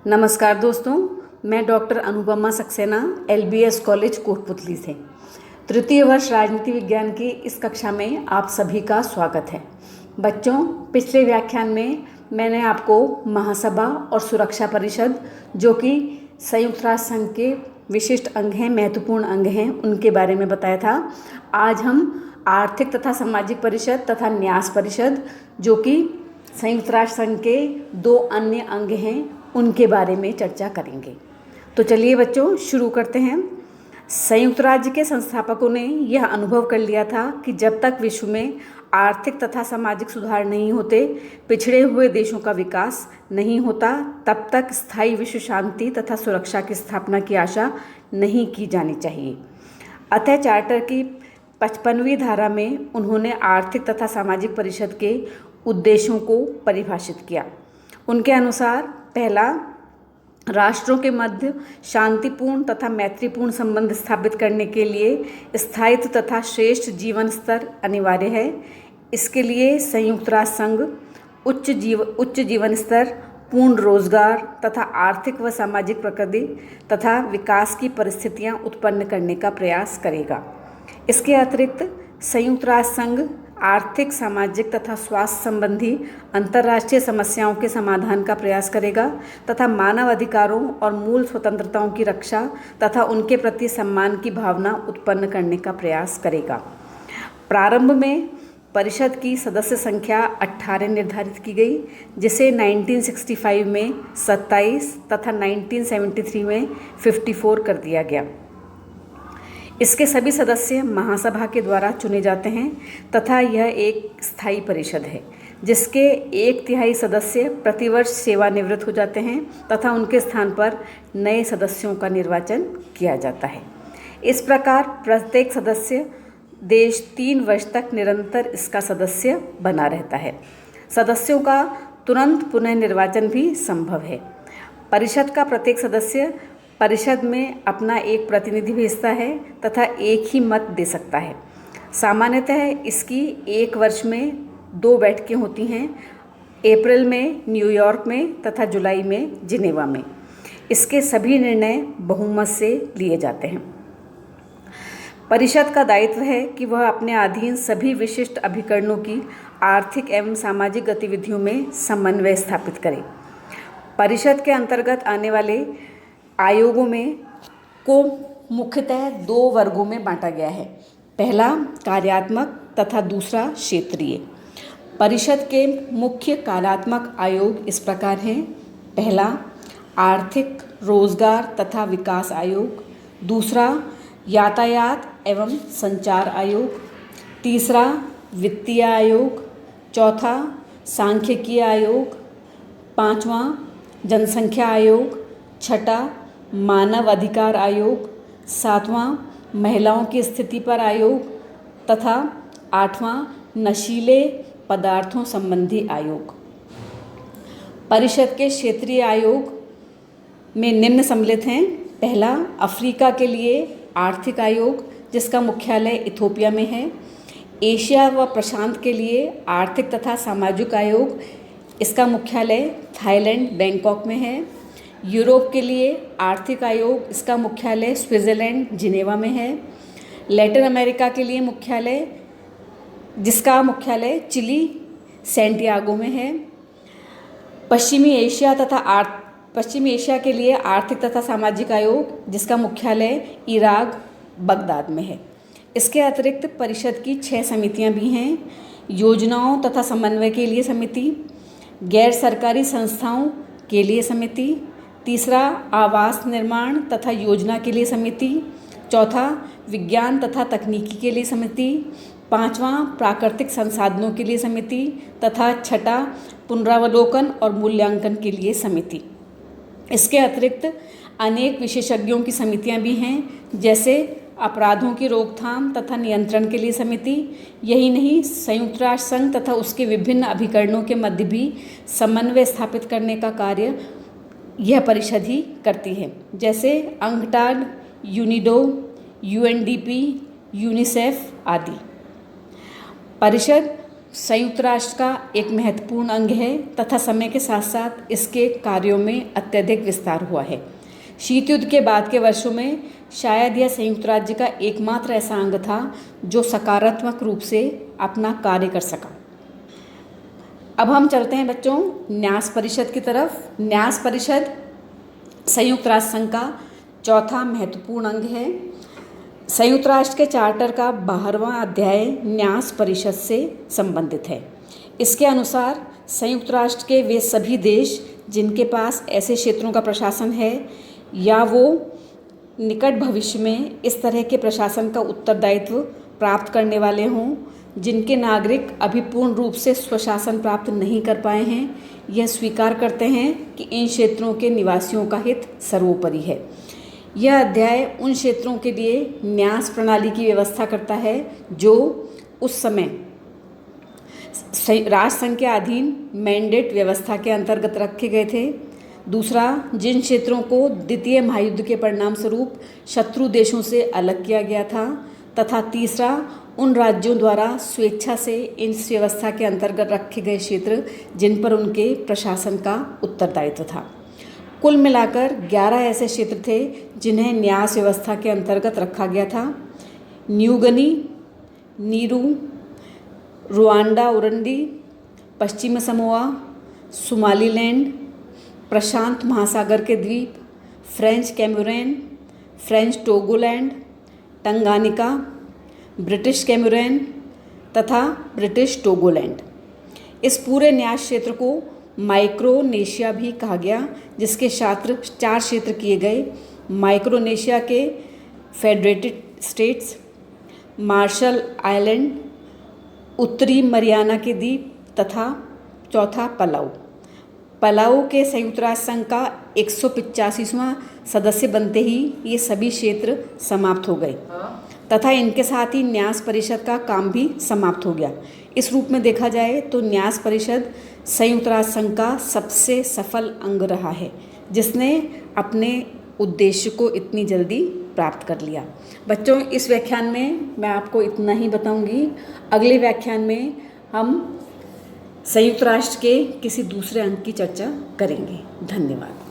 नमस्कार दोस्तों, मैं doctor Anupama Saxena LBS college Kotputli से तृतीय वर्ष राजनीति विज्ञान की इस कक्षा में आप सभी का स्वागत है। बच्चों, पिछले व्याख्यान में मैंने आपको महासभा और सुरक्षा परिषद, जो कि संयुक्त राष्ट्र संघ के विशिष्ट अंग हैं, महत्वपूर्ण अंग हैं, उनके बारे में बताया था। आज हम आर्थिक तथा सामाजिक परिषद तथा न्यास परिषद, जो कि संयुक्त राष्ट्र संघ के दो अन्य अंग हैं, उनके बारे में चर्चा करेंगे। तो चलिए बच्चों, शुरू करते हैं। संयुक्त राज्य के संस्थापकों ने यह अनुभव कर लिया था कि जब तक विश्व में आर्थिक तथा सामाजिक सुधार नहीं होते, पिछड़े हुए देशों का विकास नहीं होता, तब तक स्थायी विश्व शांति तथा सुरक्षा की स्थापना की आशा नहीं की जानी चाहिए। अतः चार्टर की 55वीं धारा में उन्होंने आर्थिक तथा सामाजिक परिषद के उद्देश्यों को परिभाषित किया। उनके अनुसार पहला, राष्ट्रों के मध्य शांतिपूर्ण तथा मैत्रीपूर्ण संबंध स्थापित करने के लिए स्थायित्व तथा श्रेष्ठ जीवन स्तर अनिवार्य है। इसके लिए संयुक्त राष्ट्र संघ उच्च जीवन स्तर, पूर्ण रोजगार तथा आर्थिक व सामाजिक प्रगति तथा विकास की परिस्थितियां उत्पन्न करने का प्रयास करेगा। इसके अतिरिक्त संयुक्त राष्ट्र संघ आर्थिक, सामाजिक तथा स्वास्थ्य संबंधी अंतर्राष्ट्रीय समस्याओं के समाधान का प्रयास करेगा तथा मानव अधिकारों और मूल स्वतंत्रताओं की रक्षा तथा उनके प्रति सम्मान की भावना उत्पन्न करने का प्रयास करेगा। प्रारंभ में परिषद की सदस्य संख्या 18 निर्धारित की गई, जिसे 1965 में 27 तथा 1973 में 54 कर दिया गया। इसके सभी सदस्य महासभा के द्वारा चुने जाते हैं तथा यह एक स्थायी परिषद है, जिसके 1/3 सदस्य प्रतिवर्ष सेवानिवृत्त हो जाते हैं तथा उनके स्थान पर नए सदस्यों का निर्वाचन किया जाता है। इस प्रकार प्रत्येक सदस्य देश 3 वर्ष तक निरंतर इसका सदस्य बना रहता है। सदस्यों का तुरंत पुनः निर्वाचन भी संभव है। परिषद का प्रत्येक सदस्य परिषद में अपना एक प्रतिनिधि भेजता है तथा एक ही मत दे सकता है। सामान्यतः इसकी 1 वर्ष में 2 बैठकें होती हैं, अप्रैल में न्यूयॉर्क में तथा जुलाई में जिनेवा में। इसके सभी निर्णय बहुमत से लिए जाते हैं। परिषद का दायित्व है कि वह अपने अधीन सभी विशिष्ट अभिकरणों की आर्थिक एवं सामाजिक गतिविधियों में समन्वय स्थापित करे। परिषद के अंतर्गत आने वाले आयोगों में को मुख्यतः 2 वर्गों में बांटा गया है। पहला कार्यात्मक तथा दूसरा क्षेत्रीय। परिषद के मुख्य कार्यात्मक आयोग इस प्रकार हैं। पहला, आर्थिक, रोजगार तथा विकास आयोग। दूसरा, यातायात एवं संचार आयोग। तीसरा, वित्तीय आयोग। चौथा, सांख्यिकीय आयोग। पांचवा, जनसंख्या आयोग। छठा, मानव अधिकार आयोग। सातवां, महिलाओं की स्थिति पर आयोग तथा 8वां, नशीले पदार्थों संबंधी आयोग। परिषद के क्षेत्रीय आयोग में निम्न सम्मिलित हैं। पहला, अफ्रीका के लिए आर्थिक आयोग, जिसका मुख्यालय इथोपिया में है। एशिया व प्रशांत के लिए आर्थिक तथा सामाजिक आयोग, इसका मुख्यालय थाईलैंड बैंकॉक में है। यूरोप के लिए आर्थिक आयोग, इसका मुख्यालय स्विट्ज़रलैंड जिनेवा में है। लैटिन अमेरिका के लिए मुख्यालय, जिसका मुख्यालय चिली सैंटियागो में है। पश्चिमी एशिया के लिए आर्थिक तथा सामाजिक आयोग, जिसका मुख्यालय इराक बगदाद में है। इसके अतिरिक्त परिषद की 6 समितियां भी हैं। योजनाओं तथा समन्वय के लिए समिति, गैर सरकारी संस्थाओं के लिए समिति। तीसरा, आवास निर्माण तथा योजना के लिए समिति। चौथा, विज्ञान तथा तकनीकी के लिए समिति। पांचवा, प्राकृतिक संसाधनों के लिए समिति तथा छठा, पुनरावलोकन और मूल्यांकन के लिए समिति। इसके अतिरिक्त अनेक विशेषज्ञों की समितियां भी हैं, जैसे अपराधों की रोकथाम तथा नियंत्रण के लिए समिति। यही नहीं, संयुक्त राष्ट्र संघ तथा उसके विभिन्न अभिकरणों के मध्य भी समन्वय स्थापित करने का कार्य यह परिषद ही करती है, जैसे अंगटाड, यूनिडो, UNDP, यूनिसेफ आदि। परिषद संयुक्त राष्ट्र का एक महत्वपूर्ण अंग है तथा समय के साथ साथ इसके कार्यों में अत्यधिक विस्तार हुआ है। शीत युद्ध के बाद के वर्षों में शायद यह संयुक्त राज्य का एकमात्र ऐसा अंग था जो सकारात्मक रूप से अपना कार्य कर सका। अब हम चलते हैं बच्चों न्यास परिषद की तरफ। न्यास परिषद संयुक्त राष्ट्र संघ का चौथा महत्वपूर्ण अंग है। संयुक्त राष्ट्र के चार्टर का 12वां अध्याय न्यास परिषद से संबंधित है। इसके अनुसार संयुक्त राष्ट्र के वे सभी देश जिनके पास ऐसे क्षेत्रों का प्रशासन है या वो निकट भविष्य में इस तरह के प्रशासन का उत्तरदायित्व प्राप्त करने वाले हों, जिनके नागरिक अभी पूर्ण रूप से स्वशासन प्राप्त नहीं कर पाए हैं, यह स्वीकार करते हैं कि इन क्षेत्रों के निवासियों का हित सर्वोपरि है। यह अध्याय उन क्षेत्रों के लिए न्यास प्रणाली की व्यवस्था करता है जो उस समय राष्ट्रसंघ के अधीन मैंडेट व्यवस्था के अंतर्गत रखे गए थे। दूसरा, जिन क्षेत्रों को द्वितीय महायुद्ध के परिणाम स्वरूप शत्रु देशों से अलग किया गया था, तथा तीसरा, उन राज्यों द्वारा स्वेच्छा से इस व्यवस्था के अंतर्गत रखे गए क्षेत्र जिन पर उनके प्रशासन का उत्तरदायित्व था। कुल मिलाकर 11 ऐसे क्षेत्र थे जिन्हें न्यास व्यवस्था के अंतर्गत रखा गया था। New Guinea, Nauru, Ruanda Urundi, पश्चिमी समोआ, सोमालीलैंड, प्रशांत महासागर के द्वीप, French Cameroon, French Togoland, Tanganyika, British Cameroon तथा ब्रिटिश टोगोलैंड। इस पूरे न्यास क्षेत्र को माइक्रोनेशिया भी कहा गया, जिसके 4 क्षेत्र किए गए। माइक्रोनेशिया के फेडरेटेड स्टेट्स, मार्शल आइलैंड, उत्तरी मरियाना के द्वीप तथा चौथा पलाऊ। पलाऊ के संयुक्त राष्ट्र संघ का 185वां सदस्य बनते ही ये सभी क्षेत्र समाप्त हो गए तथा इनके साथ ही न्यास परिषद का काम भी समाप्त हो गया। इस रूप में देखा जाए तो न्यास परिषद संयुक्त राष्ट्र संघ का सबसे सफल अंग रहा है, जिसने अपने उद्देश्य को इतनी जल्दी प्राप्त कर लिया। बच्चों, इस व्याख्यान में मैं आपको इतना ही बताऊंगी। अगले व्याख्यान में हम संयुक्त राष्ट्र के किसी दूसरे अंग की चर्चा करेंगे। धन्यवाद।